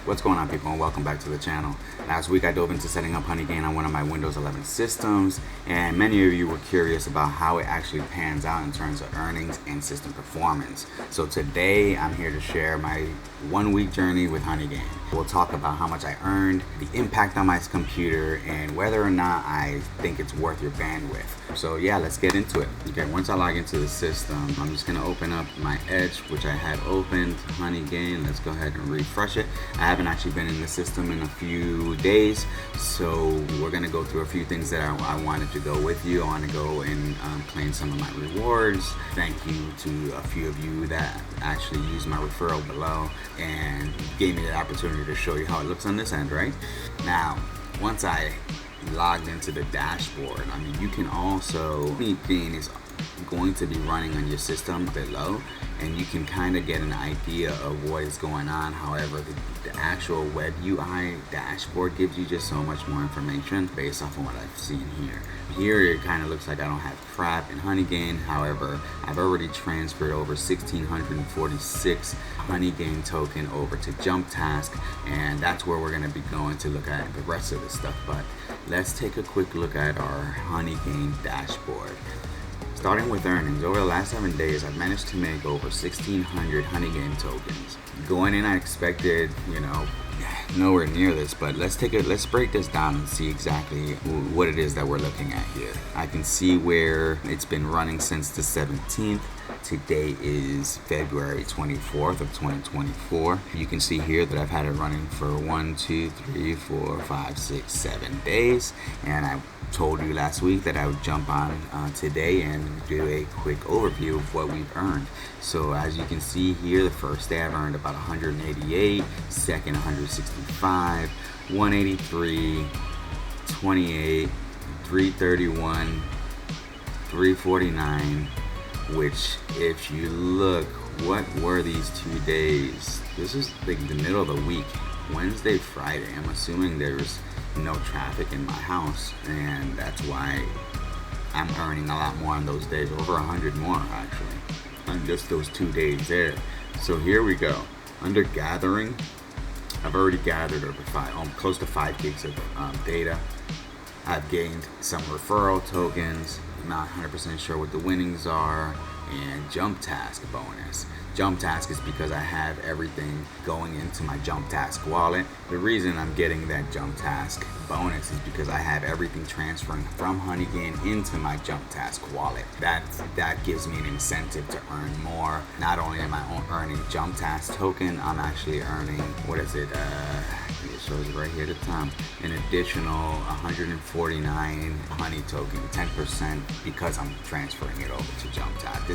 What's going on, people, and welcome back to the channel. Last week I dove into setting up Honeygain on one of my Windows 11 systems, and many of you were curious about how it actually pans out in terms of earnings and system performance. So today I'm here to share my 1 week journey with Honeygain. We'll talk about how much I earned, the impact on my computer, and whether or not I think it's worth your bandwidth. So yeah, let's get into it. Okay, once I log into the system, I'm just gonna open up my Edge, which I had opened, Honeygain. Let's go ahead and refresh it. I haven't actually been in the system in a few days, so we're gonna go through a few things that I wanted to go with you. I want to go and claim some of my rewards. Thank you to a few of you that actually used my referral below and gave me the opportunity to show you how it looks on this end. Right now, once I logged into the dashboard, I mean, you can also, Honeygain is going to be running on your system below, and you can kind of get an idea of what is going on. However, the actual web UI dashboard gives you just so much more information based off of what I've seen here. Here it kind of looks like I don't have crap in Honeygain. However, I've already transferred over 1,646 Honeygain token over to Jump Task, and that's where we're going to be going to look at the rest of this stuff. But let's take a quick look at our Honeygain dashboard. Starting with earnings, over the last 7 days, I've managed to make over 1,600 Honeygain tokens. Going in, I expected, nowhere near this, but let's break this down and see exactly what it is that we're looking at here. I can see where it's been running since the 17th. Today is February 24th of 2024. You can see here that I've had it running for 1, 2, 3, 4, 5, 6, 7 days, and I told you last week that I would jump on today and do a quick overview of what we've earned. So as you can see here, the first day I've earned about 188, second 165, 183, 28, 331, 349, which if you look, what were these 2 days? This is like the middle of the week, Wednesday, Friday. I'm assuming there's no traffic in my house, and that's why I'm earning a lot more on those days, over 100 more actually, on just those 2 days there. So here we go. Under gathering, I've already gathered over close to 5 gigs of data. I've gained some referral tokens. I'm not 100% sure what the winnings are, and Jump Task bonus. Jump Task is because I have everything going into my Jump Task wallet. The reason I'm getting that Jump Task bonus is because I have everything transferring from Honeygain into my Jump Task wallet. That gives me an incentive to earn more. Not only am I earning Jump Task token, I'm actually earning, it shows it right here at the top, an additional 149 honey token, 10%, because I'm transferring it over to Jump Task.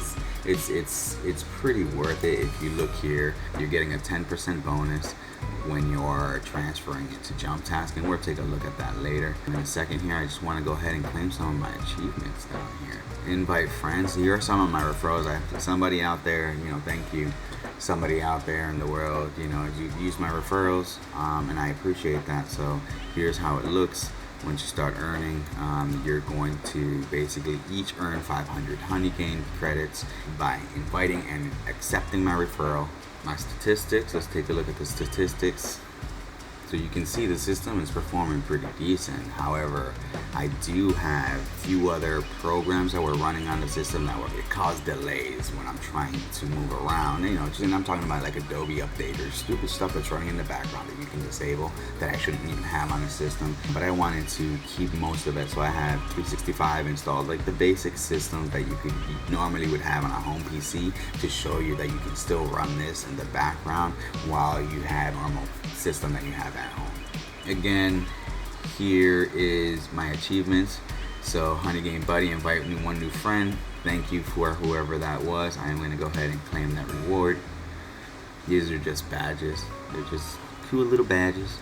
It's pretty worth it. If you look here, you're getting a 10% bonus when you're transferring it to Jump Task, and we'll take a look at that later. In a second here, I just want to go ahead and claim some of my achievements down here. Invite friends. Here are some of my referrals. I have somebody out there, thank you. Somebody out there in the world, you use my referrals, and I appreciate that. So here's how it looks. Once you start earning, you're going to basically each earn 500 Honeygain credits by inviting and accepting my referral. My statistics, let's take a look at the statistics. So you can see the system is performing pretty decent. However, I do have a few other programs that were running on the system that it caused delays when I'm trying to move around. And I'm talking about like Adobe updaters, stupid stuff that's running in the background that you can disable that I shouldn't even have on the system. But I wanted to keep most of it, so I have 365 installed, like the basic systems that you normally would have on a home PC, to show you that you can still run this in the background while you have normal system that you have at home. Again, here is my achievements. So Honeygain Buddy, invite me 1 new friend. Thank you for whoever that was. I am going to go ahead and claim that reward. These are just badges. They're just cool little badges.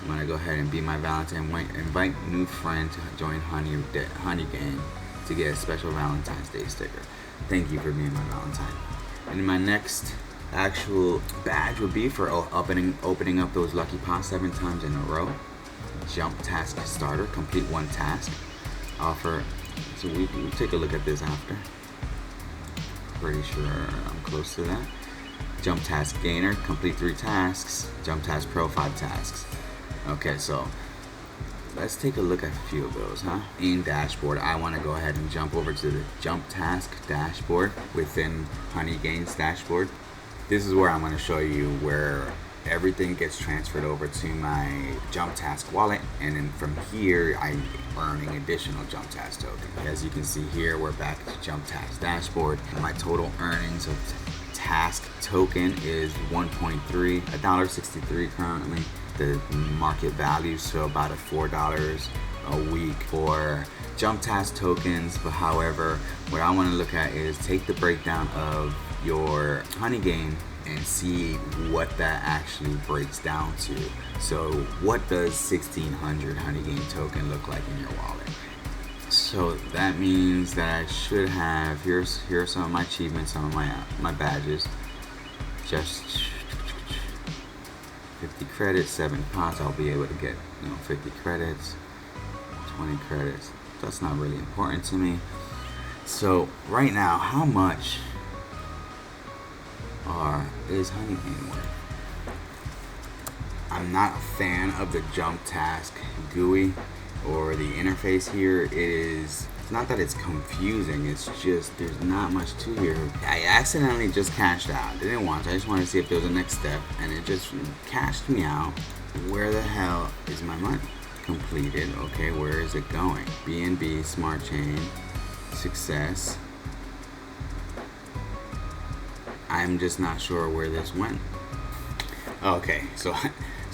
I'm going to go ahead and be my Valentine. Invite new friend to join Honeygain to get a special Valentine's Day sticker. Thank you for being my Valentine. And my next actual badge would be for opening up those lucky pots 7 times in a row. Jump Task starter, complete 1 task. Offer. So we'll take a look at this after. Pretty sure I'm close to that. Jump task gainer, complete 3 tasks. Jump task pro, 5 tasks. Okay, so let's take a look at a few of those, huh? In dashboard, I want to go ahead and jump over to the jump task dashboard within Honeygain's dashboard. This is where I'm going to show you where everything gets transferred over to my jump task wallet, and then from here I'm earning additional jump task token. As you can see here, we're back to jump task dashboard. My total earnings of task token is 1.3, $1.63 currently. The market value, so about $4 a week for jump task tokens. But however, what I want to look at is take the breakdown of your Honeygain and see what that actually breaks down to. So what does 1600 Honeygain token look like in your wallet? So that means that I should have, here are some of my achievements, some of my badges. Just 50 credits, 7 pots, I'll be able to get 50 credits, 20 credits. That's not really important to me. So right now, how much is Honeygain worth? I'm not a fan of the jump task GUI or the interface here. It's not that it's confusing, it's just there's not much to here. I accidentally just cashed out. I didn't want to, I just wanted to see if there was a next step, and it just cashed me out. Where the hell is my money? Completed, okay, where is it going? BNB, Smart Chain, Success. I'm just not sure where this went. Okay, so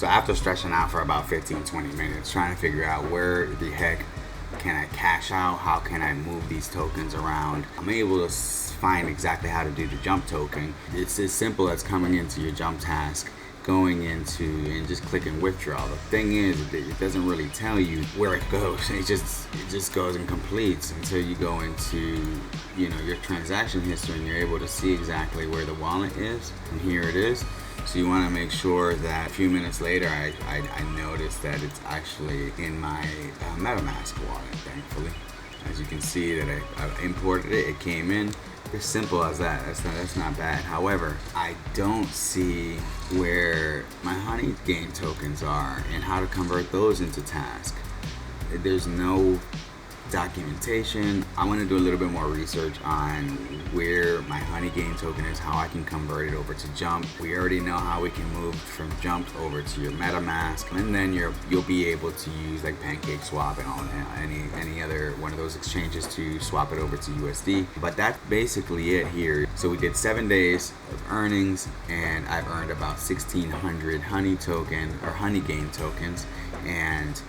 after stretching out for about 15-20 minutes trying to figure out where the heck can I cash out, how can I move these tokens around, I'm able to find exactly how to do the jump token. It's as simple as coming into your jump task, going into and just clicking withdraw. The thing is, it doesn't really tell you where it goes. It just goes and completes until you go into your transaction history, and you're able to see exactly where the wallet is. And here it is. So you want to make sure that a few minutes later, I noticed that it's actually in my MetaMask wallet, thankfully. As you can see that I imported it, it came in. It's simple as that. That's not bad. However, I don't see where my Honeygain tokens are and how to convert those into task. There's no documentation. I want to do a little bit more research on where my Honeygain token is, how I can convert it over to Jump. We already know how we can move from Jump over to your MetaMask, and then you'll be able to use like PancakeSwap and all that, any other one of those exchanges to swap it over to USD. But that's basically it here. So we did 7 days of earnings, and I've earned about 1600 Honeygain tokens, and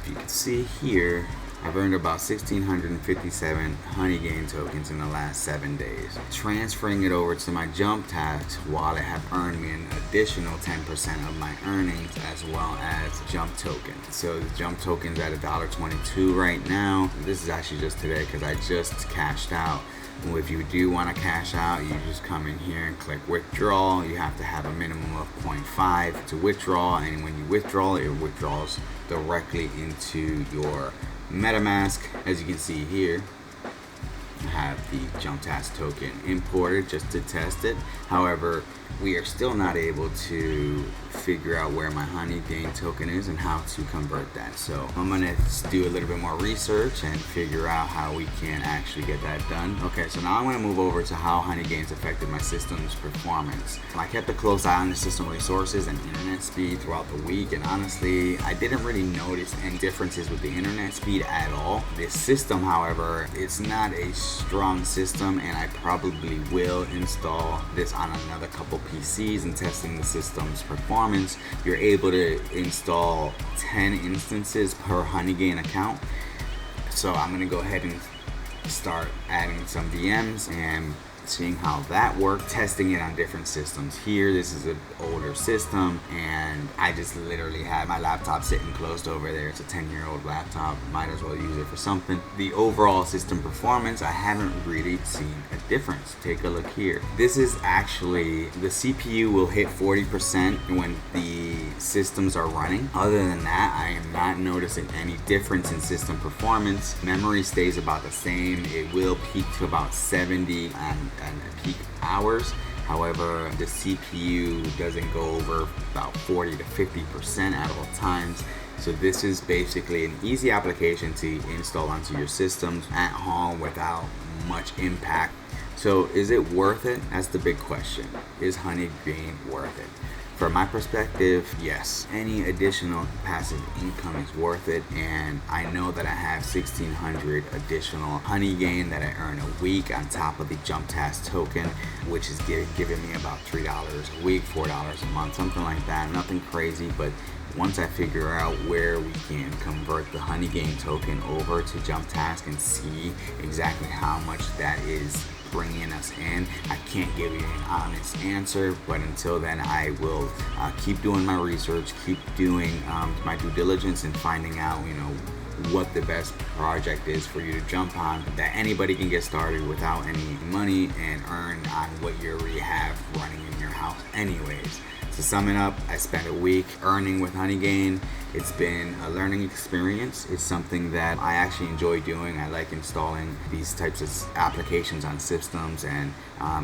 if you can see here, I've earned about 1,657 Honeygain tokens in the last 7 days. Transferring it over to my Jump Task wallet have earned me an additional 10% of my earnings, as well as Jump tokens. So the Jump token's at $1.22 right now. This is actually just today because I just cashed out. If you do want to cash out, you just come in here and click withdraw. You have to have a minimum of 0.5 to withdraw, and when you withdraw, it withdraws directly into your MetaMask. As you can see here, I have the Jump Task token imported just to test it. However, we are still not able to figure out where my Honeygain token is and how to convert that. So I'm gonna do a little bit more research and figure out how we can actually get that done. Okay, so now I'm gonna move over to how Honeygain's affected my system's performance. I kept a close eye on the system resources and internet speed throughout the week, and honestly, I didn't really notice any differences with the internet speed at all. This system, however, it's not a strong system, and I probably will install this on another couple PCs and testing the system's performance. You're able to install 10 instances per Honeygain account. So I'm gonna go ahead and start adding some VMs and seeing how that worked, testing it on different systems. Here, this is an older system, and I just literally had my laptop sitting closed over there. It's a 10-year-old laptop, might as well use it for something. The overall system performance, I haven't really seen a difference. Take a look here. This is actually, the CPU will hit 40% when the systems are running. Other than that, I am not noticing any difference in system performance. Memory stays about the same. It will peak to about 70 and peak hours. However, the CPU doesn't go over about 40 to 50% at all times. So this is basically an easy application to install onto your systems at home without much impact. So is it worth it? That's the big question. Is Honeygain worth it? From my perspective, yes. Any additional passive income is worth it, and I know that I have 1,600 additional Honeygain that I earn a week on top of the jump task token, which is giving me about $3 a week, $4 a month, something like that. Nothing crazy, but once I figure out where we can convert the Honeygain token over to jump task and see exactly how much that is bringing us in, I can't give you an honest answer, but until then I will keep doing my research, keep doing my due diligence and finding out what the best project is for you to jump on that anybody can get started without any money and earn on what you already have running in your house anyways. To sum it up, I spent a week earning with Honeygain. It's been a learning experience. It's something that I actually enjoy doing. I like installing these types of applications on systems, and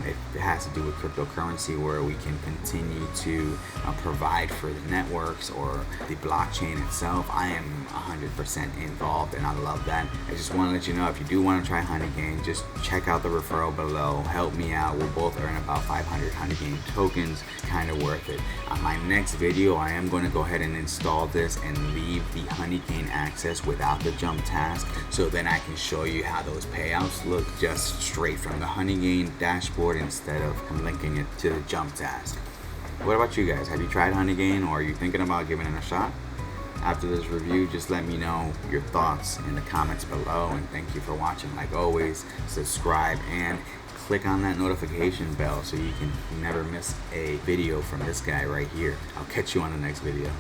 it has to do with cryptocurrency, where we can continue to provide for the networks or the blockchain itself. I am 100% involved, and I love that. I just want to let you know, if you do want to try Honeygain, just check out the referral below. Help me out. We'll both earn about 500 Honeygain tokens. Kind of worth it. On my next video, I am going to go ahead and install this and leave the Honeygain access without the jump task, so then I can show you how those payouts look just straight from the Honeygain dashboard instead of linking it to the jump task. What about you guys? Have you tried Honeygain, or are you thinking about giving it a shot? After this review, just let me know your thoughts in the comments below, and thank you for watching. Like always, subscribe and click on that notification bell so you can never miss a video from this guy right here. I'll catch you on the next video.